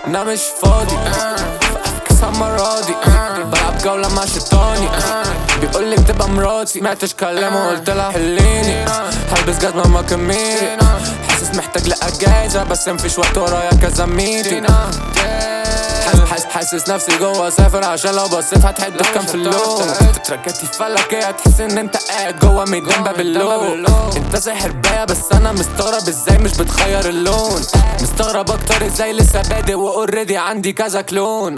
انا مش فاضي فاكسها المرة دي بلعب جولة مع شيطاني بيقولي بتبقى مراتي سمعتش كلامه وقلت لها حليني هلبس جزمة ما كميري حاسس محتاج لأجازة بس مفيش وقت ورايا كذا ميتنج حاسس نفسي جوا سافر عشان لو بصيت هتحد في كام في اللون تركاتي فلكية هتحس ان انت قاعد جوا ميدان بابلون انت زي حرباية بس انا مستغرب ازاي مش بتغير اللون مستغرب اكتر ازاي لسه بادئ واوريدي عندي كذا كلون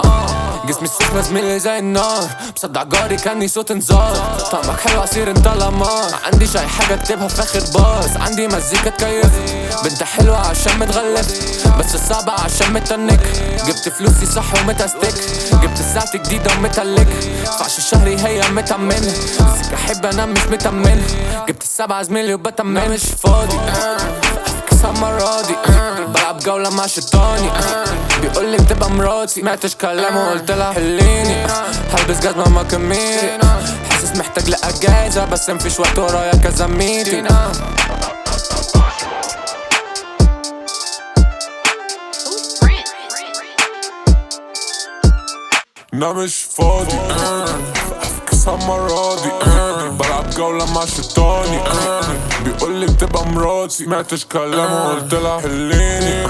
جسمي السخنة زميلي زي النار مصدع جاري كاني صوت انذار طعمك حلو عصير انت لمار عنديش اي حاجة اكتبها في اخر باص عندي مزيكا تكيف بنت حلوة عشان متغلف بس الصعبة عشان متنك جبت فلوسي صح ومتستك جبت ساعتي جديدة ومتلك فعش الشهري هي متأمنة بس احب انا مش متأمنة جبت السبعة زميلي وبتأمن انا مش فاضي فاكسها المرة دي بلعب جولة مع شيطاني بيقولي بتبقى مراتي سمعتش كلامه وقلت لها حليني هلبس جزمة ما كميري حاسس محتاج لأجازة بس مفيش وقت ورايا كذا ميتنج انا مش فاضي فاكسها المرة دي بلعب جولة مع شيطاني بيقولي بتبقى مراتي سمعتش كلامه وقلت لها حليني